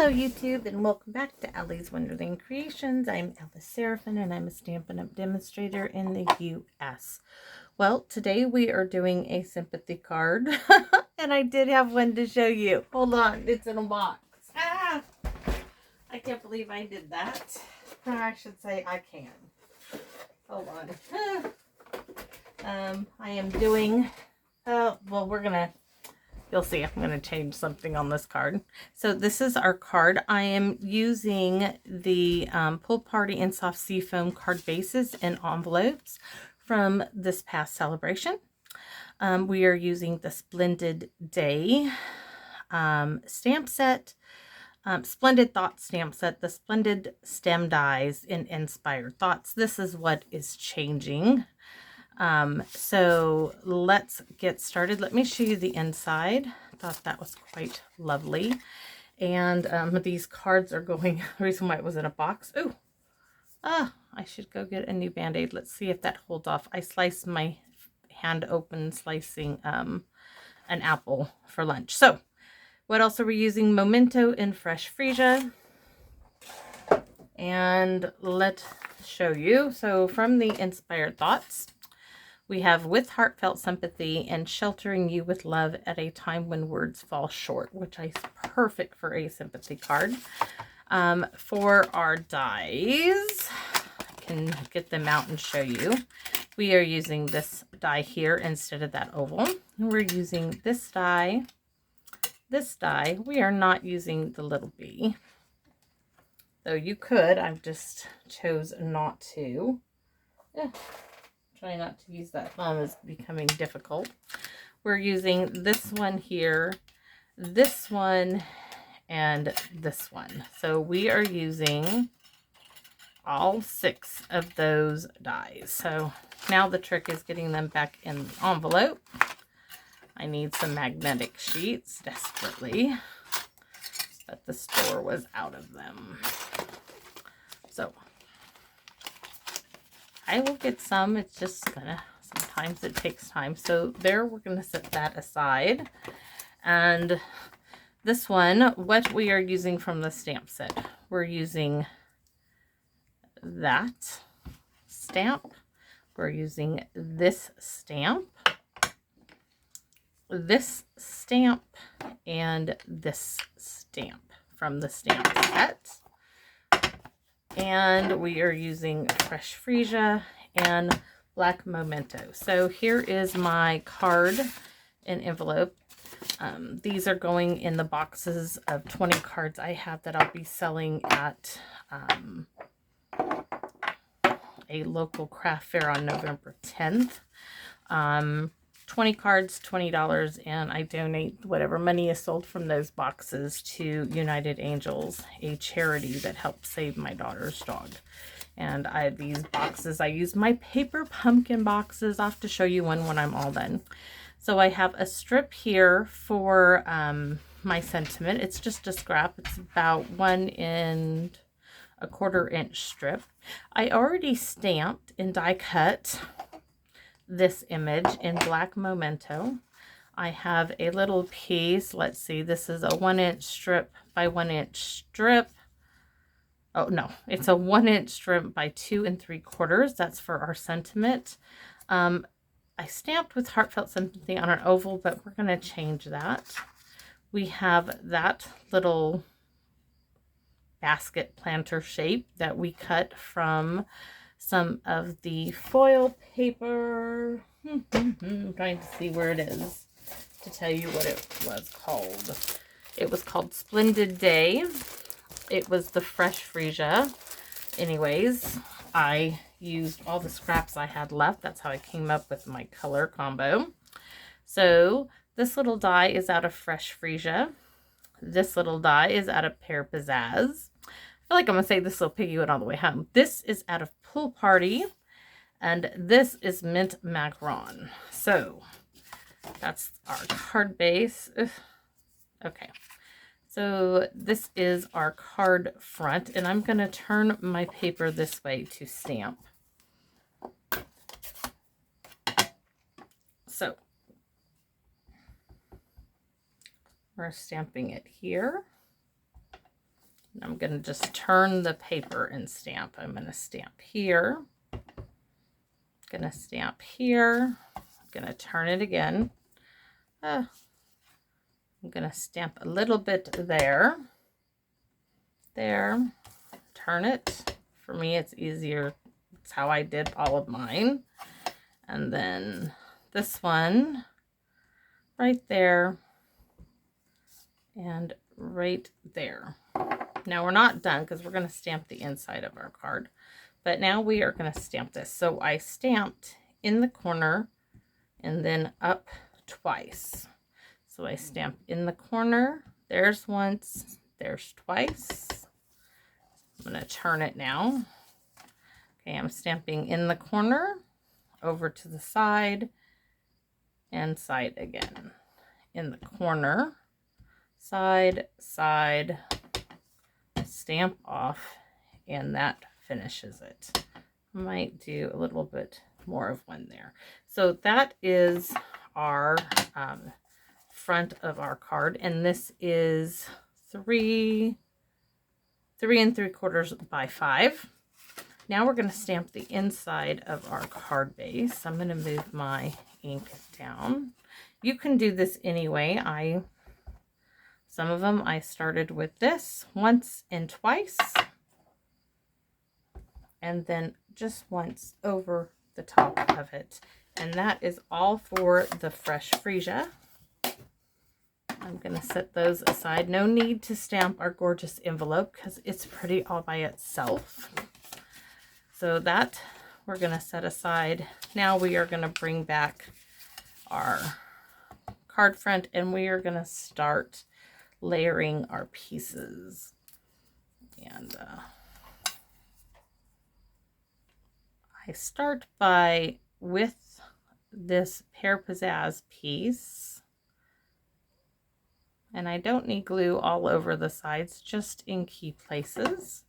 Hello YouTube, and welcome back to Ellie's Wonderland Creations. I'm Ellis Seraphin and I'm a Stampin' Up! Demonstrator in the US. Well, today we are doing a sympathy card and I did have one to show you. Hold on, it's in a box. Ah! I can't believe I did that. Or I should say I can. Hold on. I am doing, you'll see I'm going to change something on this card. So this is our card. I am using the Pool Party and Soft Seafoam card bases and envelopes from this past celebration. We are using the Splendid Day stamp set, Splendid Thoughts stamp set, the Splendid Stem Dies in Inspired Thoughts. This is what is changing. So let's get started. Let me show you the inside. Thought that was quite lovely. And these cards are going, the reason why it was in a box. I should go get a new band-aid. Let's see if that holds off. I sliced my hand open slicing an apple for lunch. So what else are we using? Memento in Fresh Freesia. And let's show you. So from the Inspired Thoughts, we have With Heartfelt Sympathy and Sheltering You with Love at a Time When Words Fall Short, which is perfect for a sympathy card. For our dies, I can get them out and show you. We are using this die here instead of that oval. We're using this die. This die, we are not using the little bee. Though you could, I've just chose not to. Try not to use that thumb, is becoming difficult. We're using this one here, this one, and this one. So we are using all 6 of those dies. So now the trick is getting them back in the envelope. I need some magnetic sheets desperately, but the store was out of them. So I will get some. It's just gonna, sometimes it takes time. So there, we're gonna set that aside. And this one, what we are using from the stamp set, we're using that stamp. We're using this stamp, and this stamp from the stamp set. And we are using Fresh Freesia and Black Memento. So here is my card and envelope. These are going in the boxes of 20 cards I have that I'll be selling at a local craft fair on November 10th. 20 cards, $20, and I donate whatever money is sold from those boxes to United Angels, a charity that helps save my daughter's dog. And these boxes, I use my paper pumpkin boxes. I'll have to show you one when I'm all done. So I have a strip here for my sentiment. It's just a scrap. It's about 1 1/4 inch strip. I already stamped and die cut this image in Black Memento. I have a little piece. Let's see, this is a 1 inch strip by 1 inch strip. Oh no, it's a 1 inch strip by 2 3/4. That's for our sentiment. I stamped With Heartfelt Sympathy on an oval, but we're going to change that. We have that little basket planter shape that we cut from some of the foil paper. I'm trying to see where it is to tell you what it was called. It was called Splendid Day. It was the Fresh Freesia. Anyways, I used all the scraps I had left. That's how I came up with my color combo. So this little die is out of Fresh Freesia. This little die is out of Pear Pizzazz. I feel like I'm going to say this little piggy went all the way home. This is out of Pool Party. And this is Mint Macaron. So that's our card base. Ugh. Okay. So this is our card front. And I'm going to turn my paper this way to stamp. So we're stamping it here. I'm going to just turn the paper and stamp. I'm going to stamp here. Going to stamp here. I'm going to turn it again. I'm going to stamp a little bit there. There. Turn it. For me, it's easier. It's how I did all of mine. And then this one right there and right there. Now we're not done because we're going to stamp the inside of our card, but now we are going to stamp this. So I stamped in the corner and then up twice. So I stamp in the corner, there's once, there's twice. I'm going to turn it now. Okay, I'm stamping in the corner, over to the side, and side again. In the corner, side, side, stamp off, and that finishes it. I might do a little bit more of one there. So that is our front of our card, and this is 3 3¾ by 5. Now we're going to stamp the inside of our card base. I'm going to move my ink down. You can do this anyway. Some of them I started with this once and twice, and then just once over the top of it. And that is all for the fresh freesia. I'm going to set those aside. No need to stamp our gorgeous envelope because it's pretty all by itself. So that we're going to set aside. Now we are going to bring back our card front and we are going to start layering our pieces. And I start with this Pear Pizzazz piece. And I don't need glue all over the sides, just in key places.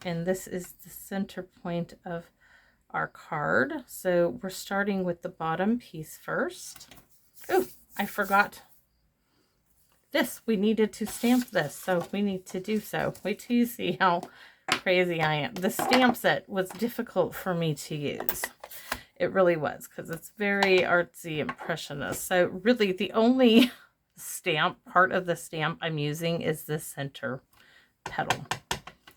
And this is the center point of our card. So we're starting with the bottom piece first. Oh, I forgot this. We needed to stamp this, so we need to do so. Wait till you see how crazy I am. The stamp set was difficult for me to use. It really was, because it's very artsy impressionist. So really the only part of the stamp I'm using is the center petal.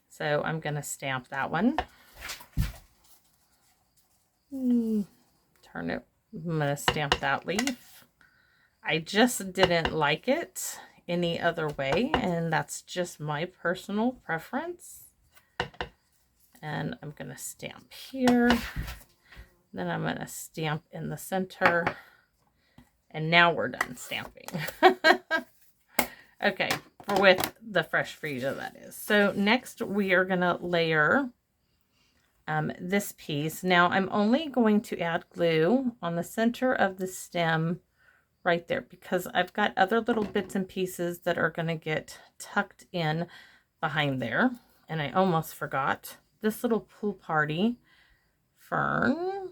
So I'm going to stamp that one. Turn it. I'm going to stamp that leaf. I just didn't like it any other way, and that's just my personal preference. And I'm going to stamp here. Then I'm going to stamp in the center. And now we're done stamping. Okay, with the fresh freesia, that is. So next we are going to layer this piece. Now I'm only going to add glue on the center of the stem right there, because I've got other little bits and pieces that are going to get tucked in behind there. And I almost forgot this little pool party fern.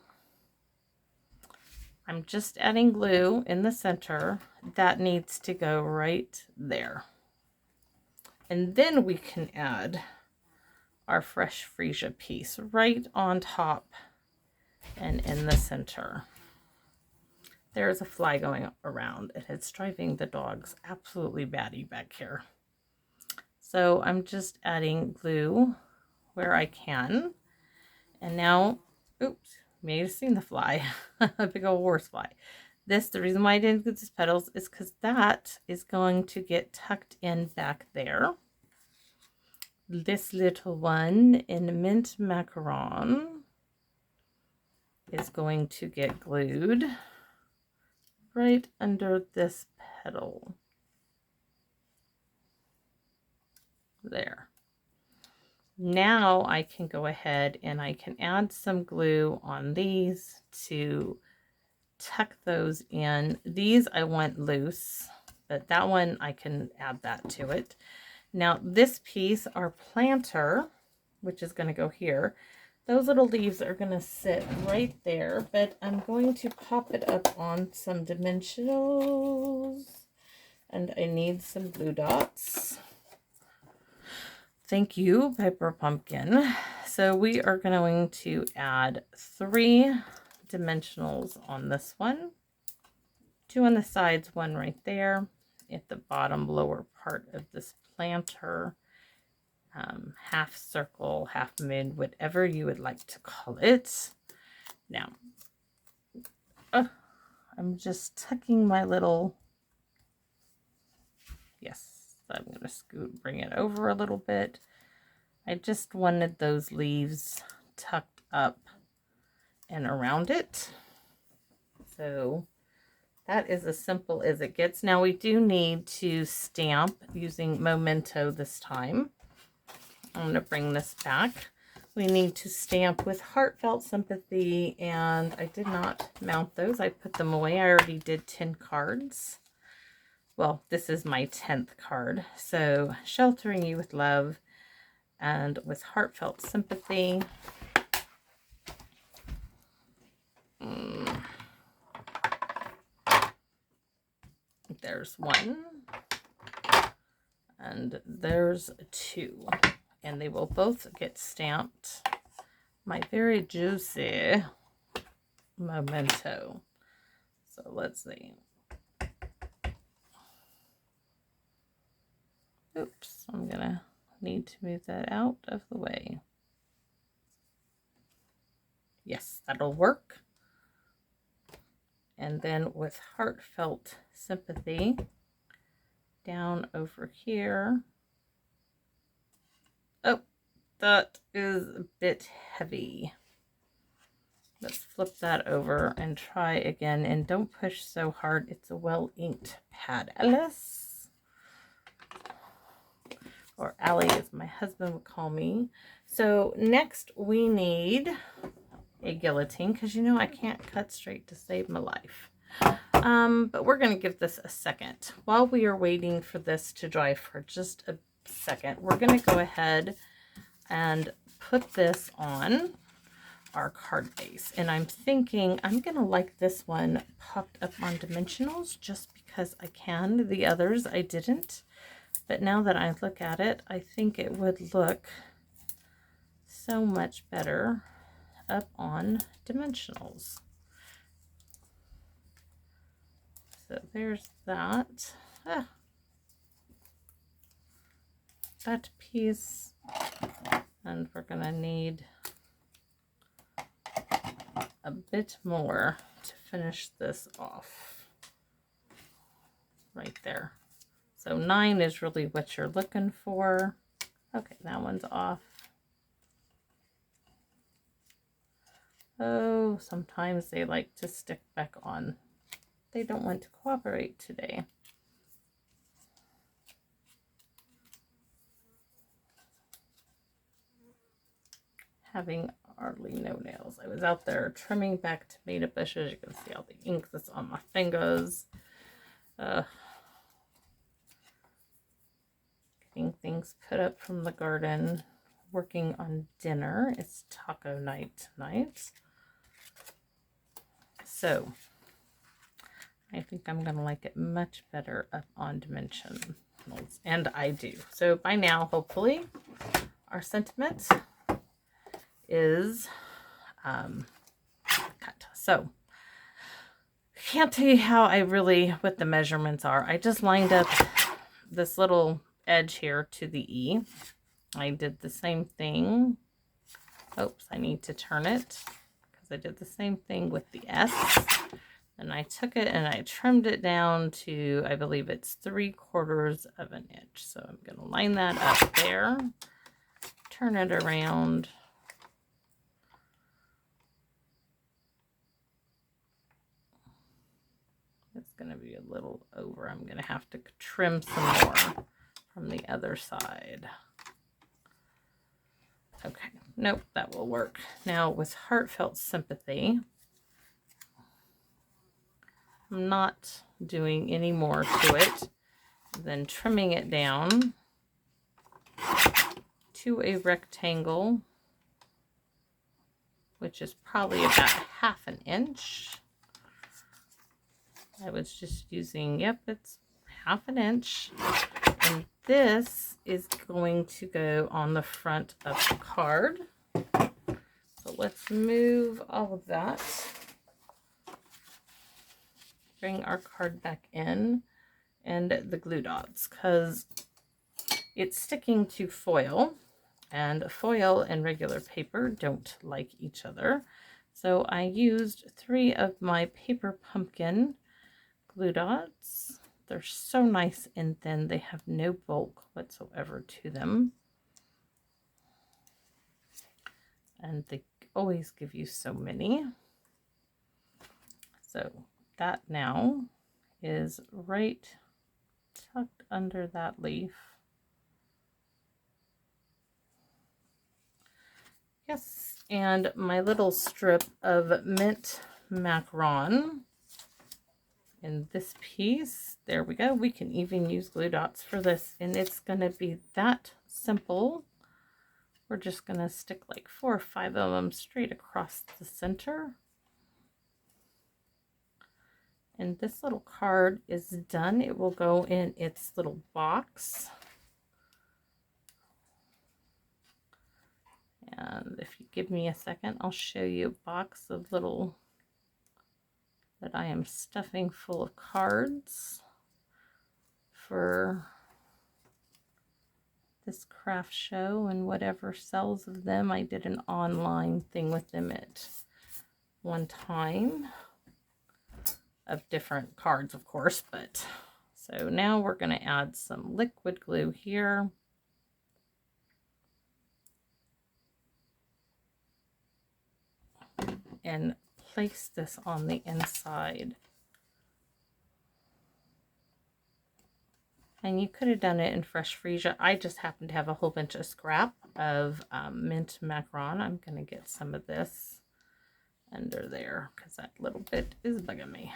I'm just adding glue in the center. That needs to go right there. And then we can add our fresh freesia piece right on top and in the center. There's a fly going around and it's driving the dogs absolutely batty back here. So I'm just adding glue where I can. And now, oops, you may have seen the fly, a big old horse fly. The reason why I didn't get these petals is because that is going to get tucked in back there. This little one in mint macaron is going to get glued right under this petal. There. Now I can go ahead and I can add some glue on these to tuck those in. These I want loose, but that one I can add that to it. Now this piece, our planter, which is going to go here, those little leaves are going to sit right there, but I'm going to pop it up on some dimensionals, and I need some glue dots. Thank you, Piper Pumpkin. So we are going to add 3 dimensionals on this one. 2 on the sides, 1 right there at the bottom lower part of this planter. Half circle, half moon, whatever you would like to call it. Now, I'm just tucking my little, yes, I'm going to bring it over a little bit. I just wanted those leaves tucked up and around it. So that is as simple as it gets. Now we do need to stamp using Memento this time. I'm going to bring this back. We need to stamp with Heartfelt Sympathy, and I did not mount those. I put them away. I already did 10 cards. Well, this is my 10th card. So Sheltering You with Love and with Heartfelt Sympathy. There's 1. And there's 2. And they will both get stamped. My very juicy Memento. So let's see. Oops, I'm gonna need to move that out of the way. Yes, that'll work. And then with Heartfelt Sympathy, down over here. Oh, that is a bit heavy. Let's flip that over and try again. And don't push so hard. It's a well-inked pad, Alice. Or Allie, as my husband would call me. So next we need a guillotine, because you know I can't cut straight to save my life. But we're going to give this a second. While we are waiting for this to dry for just a second, we're going to go ahead and put this on our card base. And I'm thinking I'm going to like this one popped up on dimensionals just because I can. The others I didn't. But now that I look at it, I think it would look so much better up on dimensionals. So there's that. That piece. And we're going to need a bit more to finish this off. Right there. So 9 is really what you're looking for. Okay, that one's off. Oh, sometimes they like to stick back on. They don't want to cooperate today. Having hardly no nails. I was out there trimming back tomato bushes. You can see all the ink that's on my fingers. Getting things put up from the garden. Working on dinner. It's taco night tonight. So I think I'm going to like it much better up on dimensionals. And I do. So by now, hopefully, our sentiment is cut. So I can't tell you how what the measurements are. I just lined up this little edge here to the E. I did the same thing. Oops, I need to turn it because I did the same thing with the S. And I took it and I trimmed it down to, I believe it's 3/4 of an inch. So I'm going to line that up there, turn it around. It's going to be a little over. I'm going to have to trim some more from the other side. Okay, nope, that will work. Now with Heartfelt Sympathy, I'm not doing any more to it than trimming it down to a rectangle, which is probably about 1/2 inch. I was just using, yep, it's 1/2 inch. And this is going to go on the front of the card. So let's move all of that. Bring our card back in, and the glue dots, because it's sticking to foil, and foil and regular paper don't like each other. So I used 3 of my paper pumpkin glue dots. They're so nice and thin. They have no bulk whatsoever to them. And they always give you so many. So that now is right tucked under that leaf. Yes, and my little strip of mint macaron in this piece. There we go. We can even use glue dots for this, and it's going to be that simple. We're just going to stick like 4 or 5 of them straight across the center. And this little card is done. It will go in its little box. And if you give me a second, I'll show you a box of little that I am stuffing full of cards for this craft show and whatever sells of them. I did an online thing with them at one time of different cards, of course, but so now we're going to add some liquid glue here. And place this on the inside. And you could have done it in fresh freesia. I just happen to have a whole bunch of scrap of mint macaron. I'm going to get some of this under there because that little bit is bugging me.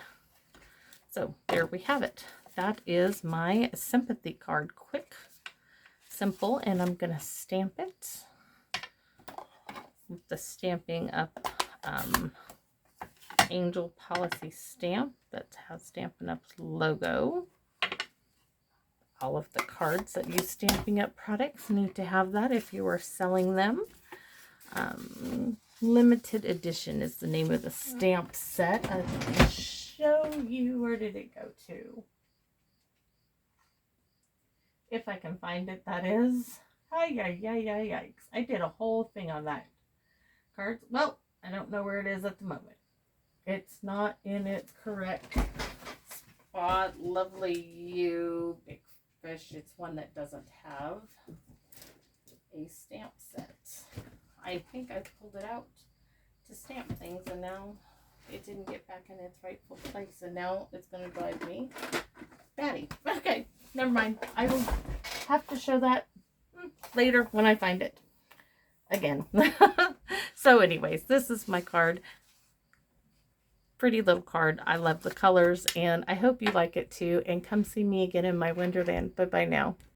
So there we have it. That is my sympathy card. Quick, simple, and I'm going to stamp it with the Stampin' Up Angel Policy stamp that has Stampin' Up's logo. All of the cards that use Stampin' Up products need to have that if you are selling them. Limited edition is the name of the stamp set. I can show you. Where did it go to? If I can find it, that is. Yikes. I did a whole thing on that. Cards. Well, I don't know where it is at the moment. It's not in its correct spot. Lovely you, big fish. It's one that doesn't have a stamp set. I think I pulled it out to stamp things, and now it didn't get back in its rightful place, and now it's going to drive me batty. Okay, never mind. I will have to show that later when I find it again. So anyways, this is my card. Pretty little card. I love the colors, and I hope you like it too, and come see me again in my Wonderland. Bye bye now.